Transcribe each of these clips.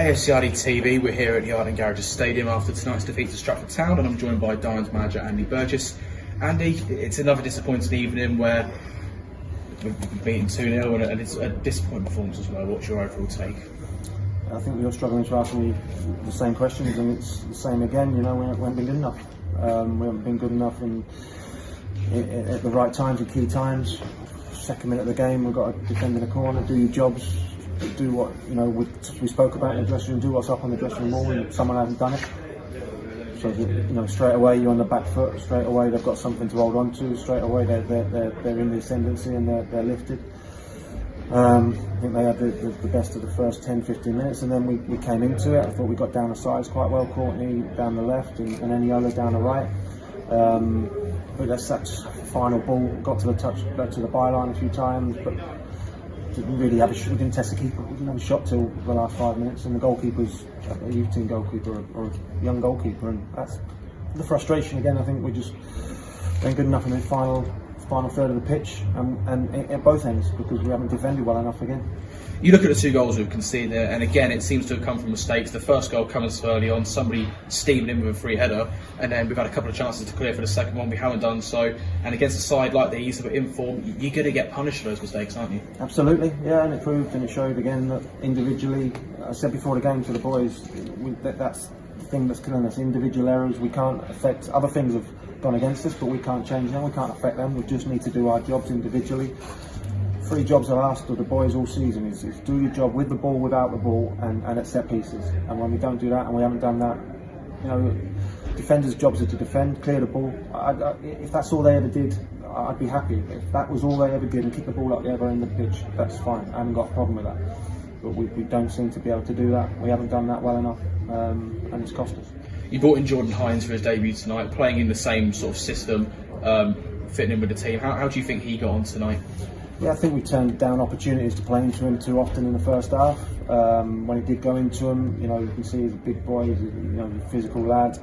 AFCRDTV, we're here at the Arden Garages Stadium after tonight's defeat to Stratford Town, and I'm joined by Diamonds manager Andy Burgess. Andy, it's another disappointing evening where we've been beaten 2-0 and it's a disappointing performance as well. What's your overall take? I think you're struggling to ask me the same questions, and it's the same again. You know, we haven't been good enough. We haven't been good enough at the right times, at key times. Second minute of the game, we've got to defend in the corner, do your jobs, do what we spoke about in the dressing room, do what's up on the dressing room wall, and someone hasn't done it. So straight away you're on the back foot. Straight away they've got something to hold on to. Straight away they're in the ascendancy and they're lifted. I think they had the best of the first 10-15 minutes, and then we came into it. I thought we got down the sides quite well. Courtney down the left and Eniola down the right. But that's that final ball. Got to the byline a few times, but didn't really have we didn't test the keeper. We didn't have a shot till the last 5 minutes, and the goalkeeper's a youth team goalkeeper or a young goalkeeper, and that's the frustration again. I think we just ain't good enough in the final third of the pitch, and at both ends, because we haven't defended well enough again. You look at the two goals we've conceded there, and again it seems to have come from mistakes. The first goal comes early on, somebody steamed in with a free header, and then we've had a couple of chances to clear for the second one, we haven't done so. And against a side like these that are in form, you're going to get punished for those mistakes, aren't you? Absolutely, yeah, and it proved and it showed again that individually, I said before the game to the boys, that's the thing that's killing us. Individual errors, we can't affect. Other things have gone against us, but we can't change them, we can't affect them. We just need to do our jobs individually. 3 jobs I've asked of the boys all season is do your job with the ball, without the ball, and at set pieces. And when we don't do that, and we haven't done that, defenders' jobs are to defend, clear the ball. If that's all they ever did, I'd be happy. If that was all they ever did, and kick the ball up the other end of the pitch, that's fine. I haven't got a problem with that. But we don't seem to be able to do that. We haven't done that well enough, and it's cost us. You brought in Jordan Hines for his debut tonight, playing in the same sort of system, fitting in with the team. How do you think he got on tonight? Yeah, I think we turned down opportunities to play into him too often in the first half. When he did go into him, you can see he's a big boy, he's a physical lad.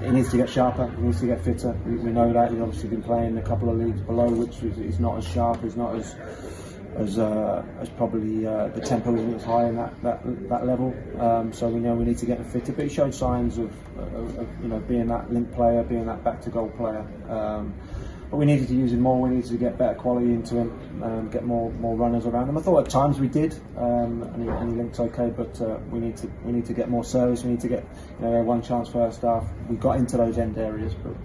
He needs to get sharper, he needs to get fitter. We know that. He's obviously been playing a couple of leagues below, which is not as sharp, is not as probably the tempo isn't as high in that level. So we know we need to get him fitter. But he showed signs of being that link player, being that back to goal player. But we needed to use him more. We needed to get better quality into him, get more runners around him. I thought at times we did, and he linked okay. But we need to get more service. We need to get one chance first half. We got into those end areas, but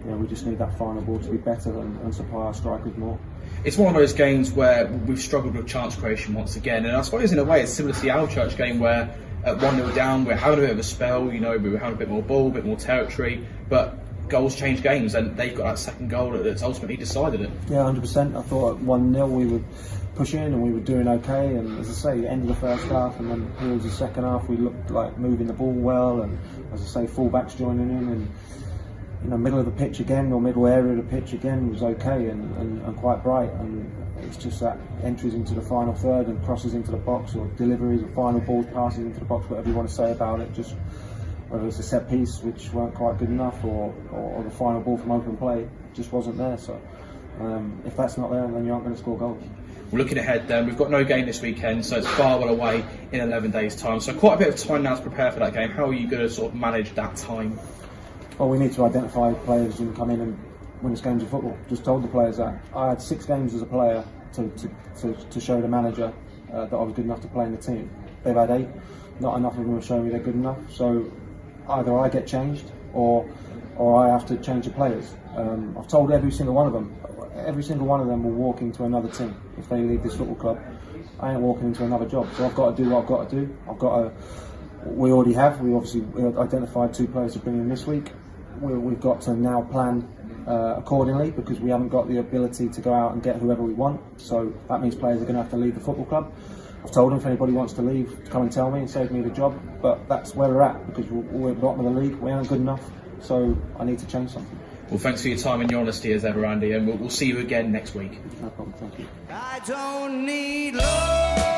we just need that final ball to be better and supply our strikers more. It's one of those games where we've struggled with chance creation once again, and I suppose in a way it's similar to the Alchurch game where at 1-0 down we're having a bit of a spell. We were having a bit more ball, a bit more territory, but goals change games, and they've got that second goal that's ultimately decided it. Yeah, 100%. I thought at 1-0 we would push in and we were doing okay, and as I say, end of the first half and then towards the second half we looked like moving the ball well, and as I say, full-backs joining in, and middle of the pitch again, or middle area of the pitch again was okay and quite bright, and it's just that entries into the final third and crosses into the box, or deliveries or final balls, passes into the box, whatever you want to say about it, just whether it's a set piece which weren't quite good enough, or the final ball from open play just wasn't there. So if that's not there, then you aren't going to score goals. We're looking ahead then, we've got no game this weekend, so it's far well away in 11 days time, so quite a bit of time now to prepare for that game. How are you going to sort of manage that time? Well, we need to identify players who can come in and win us games of football. Just told the players that. I had 6 games as a player to show the manager that I was good enough to play in the team. They've had 8, not enough of them have shown me they're good enough, so either I get changed or I have to change the players. I've told every single one of them will walk into another team if they leave this football club. I ain't walking into another job, so I've got to do what I've got to do. We obviously identified 2 players to bring in this week. We've got to now plan accordingly, because we haven't got the ability to go out and get whoever we want, so that means players are going to have to leave the football club. I've told them if anybody wants to leave, to come and tell me and save me the job, but that's where we're at, because we're at the bottom of the league, we aren't good enough, so I need to change something. Well, thanks for your time and your honesty as ever, Andy, and we'll see you again next week. No problem, thank you. I don't need love.